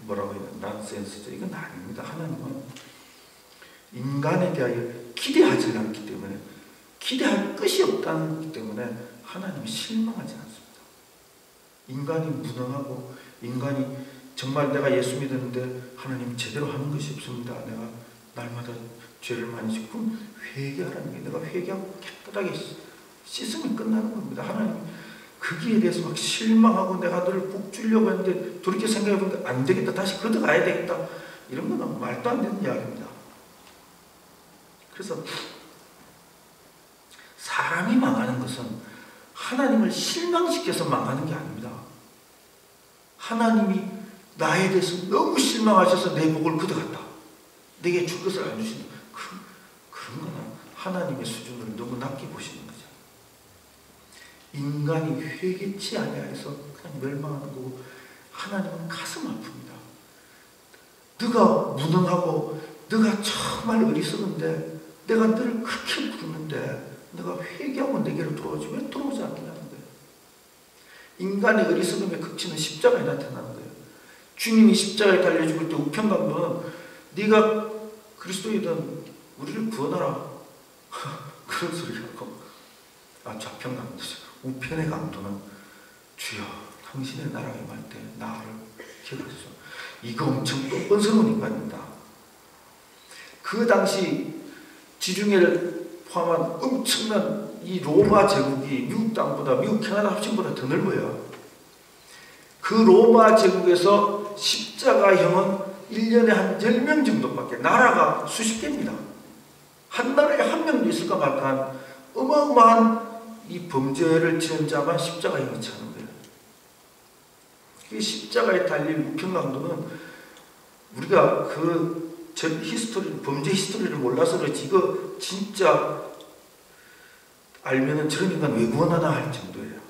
뭐라고 해야 되나, 난센스죠. 이건 아닙니다. 하나님은 인간에 대하여 기대하지 않기 때문에, 기대할 것이 없다기 때문에 하나님이 실망하지 않습니다. 인간이 무능하고, 인간이 정말 내가 예수 믿었는데 하나님 제대로 하는 것이 없습니다. 내가 날마다 죄를 많이 짓고, 그럼 회개하라는 게, 내가 회개하고 깨끗하게 씻으면 끝나는 겁니다. 하나님 거기에 대해서 막 실망하고 내가 너를 복 주려고 했는데 돌이켜 생각해보니까 안 되겠다, 다시 걷어가야 되겠다, 이런 건 말도 안 되는 이야기입니다. 그래서 사람이 망하는 것은 하나님을 실망시켜서 망하는 게 아닙니다. 하나님이 나에 대해서 너무 실망하셔서 내 복을 걷어갔다, 내게 줄 것을 안 주신다, 그런 거는 하나님의 수준을 너무 낮게 보시는 거죠. 인간이 회개치 아니하여서 그냥 멸망하는 거고, 하나님은 가슴 아픕니다. 네가 무능하고 네가 정말 어리석은데 내가 너를 그렇게 부르는데 네가 회개하고 내게로 들어오지 왜 들어오지 않느냐는 거예요. 인간의 어리석음의 극치는 십자가에 나타나는 거예요. 주님이 십자가에 달려 죽을 때 우편강도는 네가 그리스도이든 우리를 구원하라 그런 소리를 하고, 좌편강도죠. 우편의 강도는 주여 당신의 나라에 임할 때 나를 기억하소서. 이거 엄청 뻔뻔스러운 인간입니다. 그 당시 지중해를 포함한 엄청난 이 로마 제국이 미국 땅보다, 미국 캐나다 합친보다 더 넓어요. 그 로마 제국에서 십자가형은 1년에 한 10명 정도밖에, 나라가 수십 개입니다. 한 나라에 한 명도 있을까 말까 한 어마어마한 이 범죄를 지은 자만 십자가형이 차는 거예요. 이 십자가에 달린 우편강도는 우리가 그 범죄 히스토리를 몰라서 그렇지, 이거 진짜 알면은 저런 인간 왜 구원하나 할 정도예요.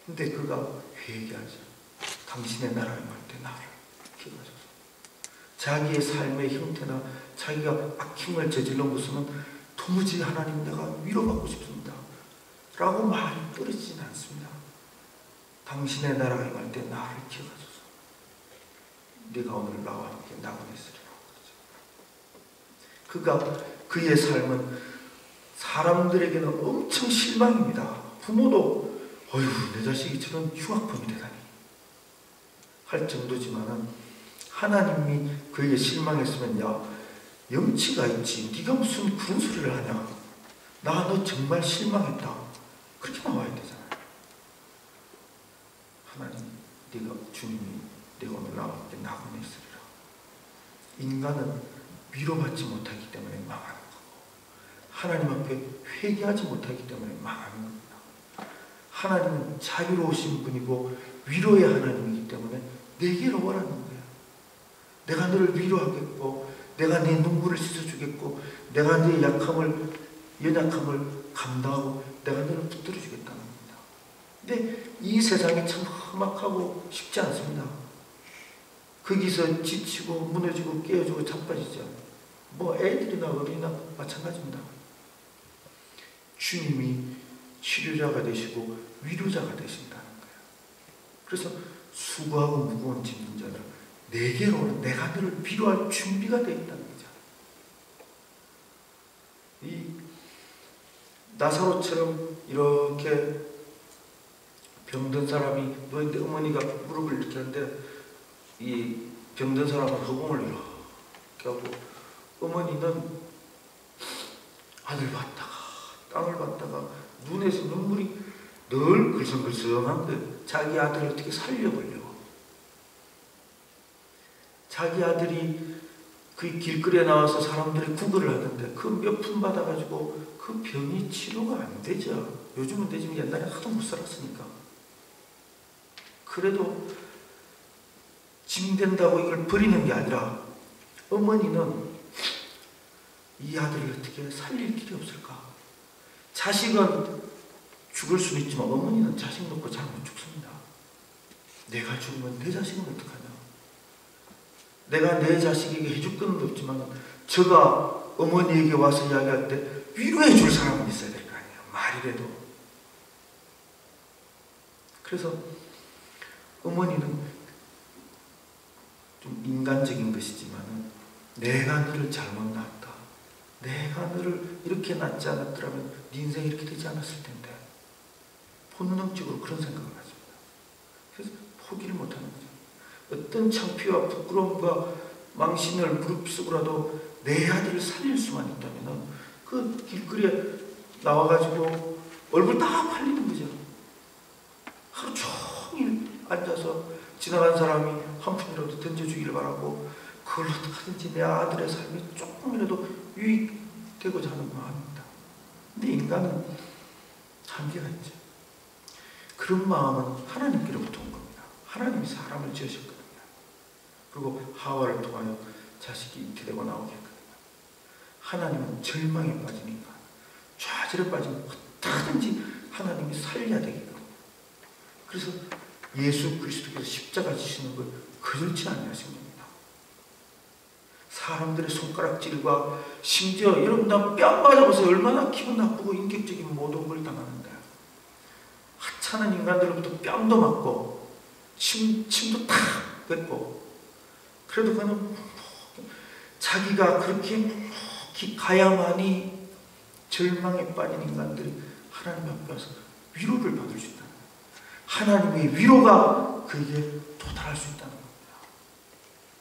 근데 그가 회개하죠. 당신의 나라에 임할 때 나를 기억하소서. 자기의 삶의 형태나 자기가 악행을 저질른 것은 도무지 하나님 내가 위로받고 싶습니다 라고 말이 떨어지진 않습니다. 당신의 나라에 임할 때 나를 기억하소서. 네가 오늘 나와 함께 낙원에 있으리라. 그가, 그의 삶은 사람들에게는 엄청 실망입니다. 부모도 어휴 내 자식이 저런 흉악범이 되다니 할 정도지만은, 하나님이 그에게 실망했으면 야 염치가 있지, 네가 무슨 그런 소리를 하냐, 나 너 정말 실망했다, 그렇게 나와야 되잖아요. 하나님, 주님이 내가 오늘 나와 함께 낙원에 있으리라. 인간은 위로받지 못하기 때문에 망하는 거고, 하나님 앞에 회개하지 못하기 때문에 망하는 겁니다. 하나님은 자유로우신 분이고 위로의 하나님이기 때문에 내게로 오라는 거예요. 내가 너를 위로하겠고, 내가 네 눈물을 씻어주겠고, 내가 네 연약함을 감당하고 내가 너를 붙들어주겠다는 겁니다. 근데 이 세상이 참 험악하고 쉽지 않습니다. 거기서 지치고 무너지고 깨어지고 자빠지죠. 뭐 애들이나 어린이나 마찬가지입니다. 주님이 치료자가 되시고 위로자가 되신다는 거예요. 그래서 수고하고 무거운 짐진 자들 내게로 오라, 내가 너를 위로할 준비가 되어 있다는 거죠. 이 나사로처럼 이렇게 병든 사람이 누워있는데 어머니가 무릎을 이렇게 하는데 이 병든 사람은 허공을 이렇게 하고, 어머니는 하늘 봤다가 땅을 봤다가 눈에서 눈물이 늘 글썽글썽한 거예요. 자기 아들을 어떻게 살려보려고. 자기 아들이 그 길거리에 나와서 사람들이 구걸을 하는데 그 몇 푼 받아가지고 그 병이 치료가 안 되죠. 요즘은 되지만 옛날에 하도 못 살았으니까. 그래도 짐 된다고 이걸 버리는 게 아니라 어머니는 이 아들을 어떻게 살릴 길이 없을까. 자식은 죽을 수는 있지만 어머니는 자식 놓고 잘 못 죽습니다. 내가 죽으면 내 자식은 어떡하냐. 내가 내 자식에게 해줄 건 없지만 저가 어머니에게 와서 이야기할 때 위로해 줄 사람은 있어야 될 거 아니에요. 말이라도. 그래서 어머니는 인간적인 것이지만은 내가 너를 잘못 낳았다. 내가 너를 이렇게 낳지 않았더라면 네 인생이 이렇게 되지 않았을 텐데. 본능적으로 그런 생각을 가집니다. 그래서 포기를 못하는 거죠. 어떤 창피와 부끄러움과 망신을 무릅쓰고라도 내 아들을 살릴 수만 있다면 그 길거리에 나와가지고 얼굴 다 팔리는 거죠. 하루 종일 앉아서 지나간 사람이 한 푼이라도 던져주기를 바라고 그걸 어떻게든지 내 아들의 삶에 조금이라도 유익되고자 하는 마음입니다. 근데 인간은 한계가 있죠. 그런 마음은 하나님께로부터 온 겁니다. 하나님이 사람을 지으셨거든요. 그리고 하와를 통하여 자식이 잉태되고 나오겠거든요. 하나님은 절망에 빠진 인간, 좌절에 빠진 어떻게든지 하나님이 살려야 되겠거든요. 그래서 예수 그리스도께서 십자가 지시는 걸 그렇지 아니하신 겁니다. 사람들의 손가락질과 심지어 여러분 나 뺨 맞아보세요. 얼마나 기분 나쁘고 인격적인 모독을 당하는데 하찮은 인간들로부터 뺨도 맞고 침도 탁 뱉고 그래도 그는 자기가 그렇게 가야만이 절망에 빠진 인간들이 하나님 앞에 와서 위로를 받을 수 있다는 거예요. 하나님의 위로가 그에게 도달할 수 있다는 겁니다.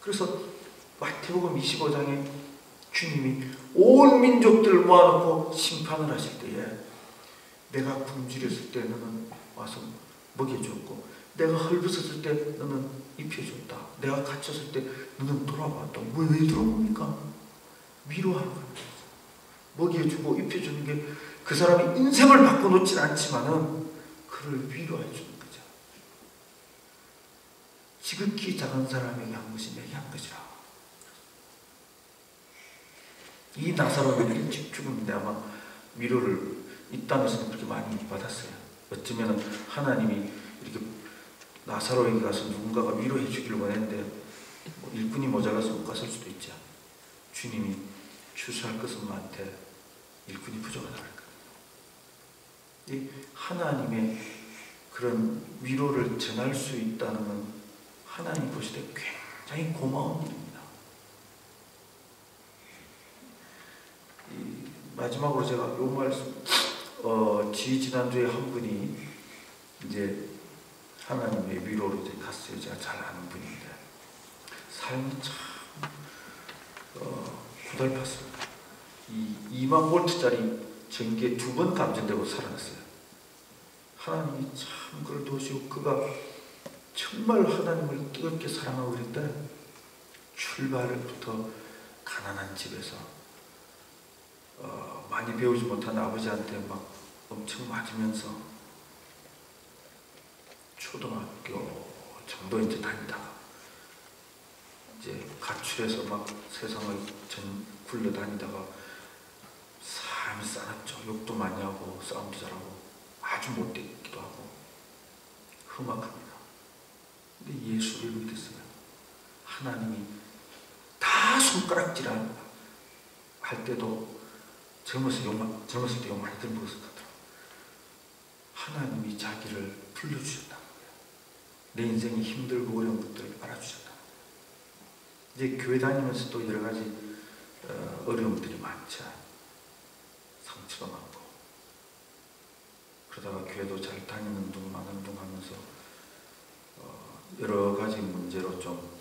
그래서 마태복음 25장에 주님이 온 민족들을 모아놓고 심판을 하실 때에 내가 굶주렸을 때 너는 와서 먹여줬고 내가 헐벗었을 때 너는 입혀줬다. 내가 갇혔을 때 너는 돌아왔다. 왜 돌아옵니까? 위로하는 겁니다. 먹여주고 입혀주는 게 그 사람이 인생을 바꿔놓진 않지만은 그를 위로해 주는 거죠. 지극히 작은 사람에게 한 것이 내게 한 것이라. 이 나사로는 일찍 죽음인데 아마 위로를 이 땅에서는 그렇게 많이 받았어요. 어쩌면 하나님이 이렇게 나사로에게 가서 누군가가 위로해 주기를 원했는데 일꾼이 모자라서 못 갔을 수도 있죠. 주님이 추수할 것은 많대 일꾼이 부족하다 그랬거든요. 이 하나님의 그런 위로를 전할 수 있다는 건 하나님 보실 때 굉장히 고마운 일입니다. 마지막으로 제가 요 말씀 지난주에 한 분이 이제 하나님의 위로로 이제 갔어요. 제가 잘 아는 분인데 삶이 참 고달팠습니다. 이 2만 볼트짜리 전기에 2번 감전되고 살아났어요. 하나님이 참 그를 도우시고 그가 정말 하나님을 뜨겁게 사랑하고 그랬는데 출발부터 가난한 집에서 많이 배우지 못한 아버지한테 막 엄청 맞으면서 초등학교 정도 이제 다니다가 이제 가출해서 막 세상을 굴러다니다가 삶이 싸납죠. 욕도 많이 하고 싸움도 잘하고 아주 못되기도 하고 험악합니다. 근데 예수를 믿었어요. 하나님이 다 손가락질할 때도 젊었을 때 욕 많이 들은 것을 같더라고요. 하나님이 자기를 불러주셨다는 거예요. 내 인생이 힘들고 어려운 것들을 알아주셨다는 거예요. 이제 교회 다니면서 또 여러 가지 어려움들이 많죠. 상처도 많고 그러다가 교회도 잘 다니는 둥 마는 둥 하면서 여러 가지 문제로 좀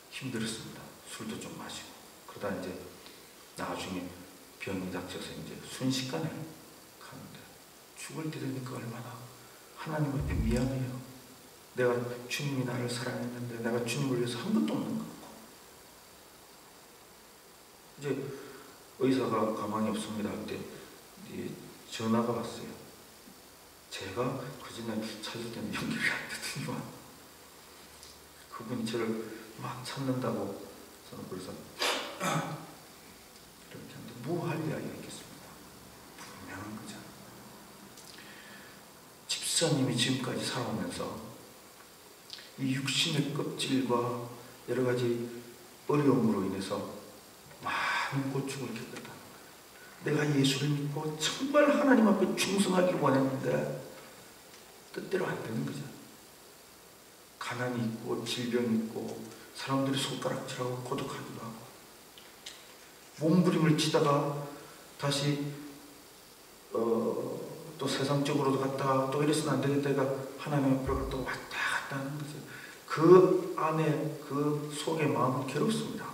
힘들었습니다. 술도 좀 마시고 그러다 이제 나중에 병이 닥쳐서 이제 순식간에 가는데 죽을 때 되니까 얼마나 하나님 앞에 미안해요. 내가 주님이 나를 사랑했는데 내가 주님을 위해서 한 것도 없는 것 같고 이제 의사가 가망이 없습니다 할 때 전화가 왔어요. 제가 그 전에 찾을 때는 연결이 안 되더니만 그분이 저를 막 찾는다고 저는 그래서 이렇게 하는데 뭐 할 이야기가 있겠습니까? 분명한 거죠. 집사님이 지금까지 살아오면서 이 육신의 껍질과 여러 가지 어려움으로 인해서 많은 고충을 겪었다는 거예요. 내가 예수를 믿고 정말 하나님 앞에 충성하기를 원했는데 뜻대로 안 되는 거죠. 가난이 있고 질병이 있고 사람들이 손가락질하고 고독하기도 하고 몸부림을 치다가 다시 또 세상적으로도 갔다가 또 이래서는 안 되겠다 해가 하나님 앞으로 또 왔다 갔다 하는 거죠. 그 안에 그 속의 마음은 괴롭습니다.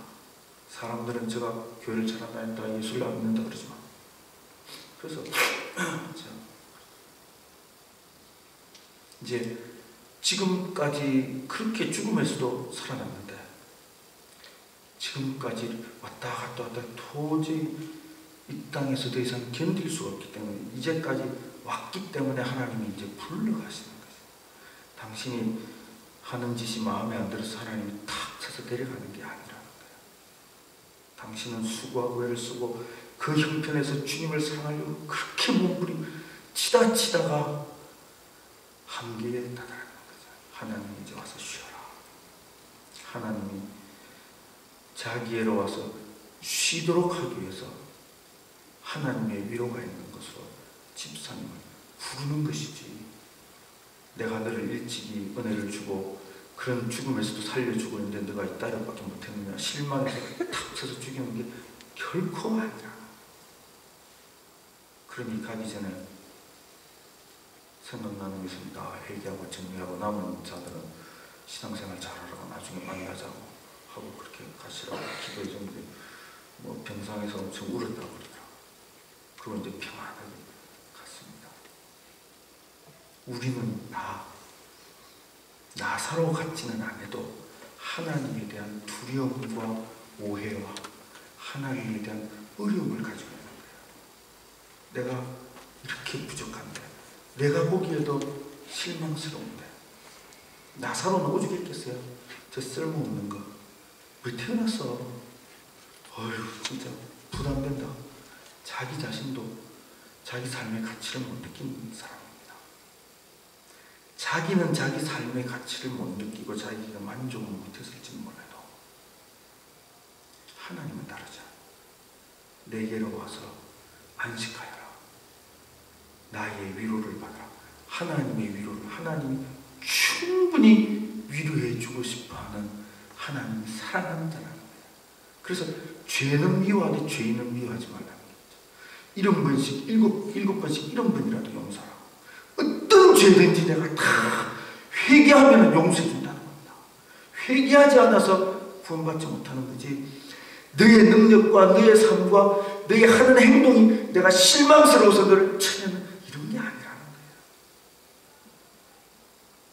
사람들은 제가 교회를 잘 안 다닌다, 예수를 안 믿는다 그러지만, 그래서 이제 지금까지 그렇게 죽음에서도 살아났는데, 지금까지 왔다 갔다 왔다 도저히 이 땅에서 더 이상 견딜 수가 없기 때문에, 이제까지 왔기 때문에 하나님이 이제 불러가시는 거죠. 당신이 하는 짓이 마음에 안 들어서 하나님이 탁 쳐서 데려가는 게 아니라는 거예요. 당신은 수고하고 애를 쓰고 그 형편에서 주님을 사랑하려고 그렇게 몸부림치다가 한계에 다다르는 거죠. 하나님이 이제 와서 쉬어라. 하나님이 자기애로 와서 쉬도록 하기 위해서 하나님의 위로가 있는 것으로 집사님을 부르는 것이지, 내가 너를 일찍이 은혜를 주고 그런 죽음에서도 살려주고 있는데 너가 이 딸밖에 못했느냐, 실망해서 탁 쳐서 죽이는 게 결코 아니라. 그러니 가기 전에 생각나는 게 있습니다. 회개하고 정리하고 남은 자들은 신앙생활 잘하라고 나중에 만나자고 하고 그렇게 가시라고 기도해 줬는데, 뭐 병상에서 엄청 울었다고 그러더라고요. 그리고 이제 평안하게 갔습니다. 우리는 나사로 같지는 않아도 하나님에 대한 두려움과 오해와 하나님에 대한 어려움을 가지고 있는 거예요. 내가 이렇게 부족한데, 내가 보기에도 실망스러운데, 나사로는 오죽했겠어요? 저 쓸모없는 거 왜 태어났어? 어휴, 진짜 부담된다. 자기 자신도 자기 삶의 가치를 못 느끼는 사람입니다. 자기는 자기 삶의 가치를 못 느끼고 자기가 만족을 못했을지 몰라도 하나님은 다르죠. 내게로 와서 안식하여라. 나의 위로를 받아라. 하나님의 위로를 하나님이 충분히 위로해 주고 싶어하는 하나님이 사랑하는 자라는 거예요. 그래서 죄는 미워하되 죄인은 미워하지 말라는 거죠. 7번씩, 일곱 번씩 7번이라도 용서하라고. 어떤 죄든지 내가 다 회개하면 용서해 준다는 겁니다. 회개하지 않아서 구원받지 못하는 거지, 너의 능력과 너의 삶과 너의 하는 행동이 내가 실망스러워서 너를 쳐내는 이런 게 아니라는 거예요.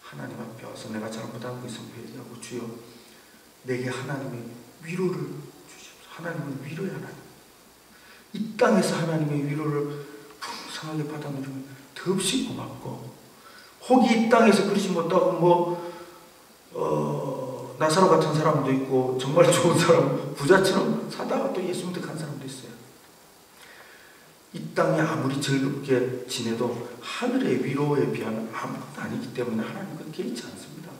하나님 앞에 와서 내가 잘못한 거 있으면 회개하고, 주여 내게 하나님의 위로를 주십시오. 하나님은 위로의 하나님. 이 땅에서 하나님의 위로를 풍성하게 받아 누리면 더없이 고맙고, 혹이 이 땅에서 그러지 못하고 나사로 같은 사람도 있고 정말 좋은 사람, 부자처럼 사다가 또 예수 믿고 간 사람도 있어요. 이 땅에 아무리 즐겁게 지내도 하늘의 위로에 비하면 아무것도 아니기 때문에 하나님은 개의치 않습니다.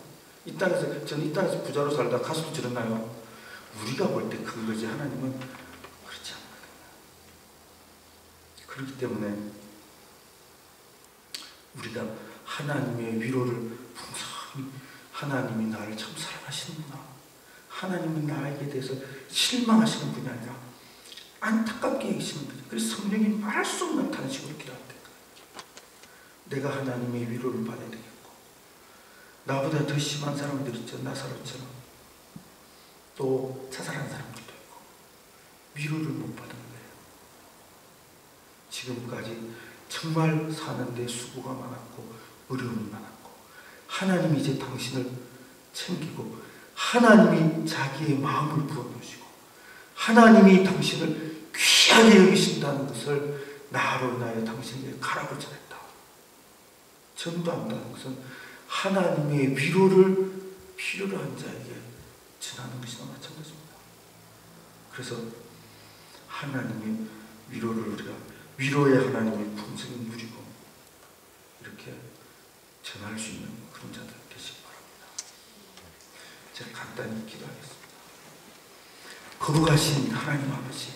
저는 이 땅에서 부자로 살다 가수도 저랬나요? 우리가 볼 때 큰 거지 하나님은 그렇지 않거든요. 그렇기 때문에 우리가 하나님의 위로를 풍성히, 하나님이 나를 참 사랑하시는구나, 하나님은 나에게 대해서 실망하시는 분이 아니라 안타깝게 계시는 분이, 그래서 성령이 말할 수 없는 탄식으로 기도한다. 내가 하나님의 위로를 받아야 되겠고, 나보다 더 심한 사람들 있죠. 나사로처럼 또 자살한 사람들도 있고 위로를 못 받은 거예요. 지금까지 정말 사는데 수고가 많았고 어려움이 많았고, 하나님이 이제 당신을 챙기고 하나님이 자기의 마음을 부어놓으시고 하나님이 당신을 귀하게 여기신다는 것을 나로 인하여 당신에게 가라고 전했다. 전도한다는 것은 하나님의 위로를 필요로 한 자에게 전하는 것이나 마찬가지입니다. 그래서 하나님의 위로를 우리가 위로의 하나님의 풍성히 누리고 이렇게 전할 수 있는 그런 자들 되시기 바랍니다. 제가 간단히 기도하겠습니다. 거룩하신 하나님 아버지,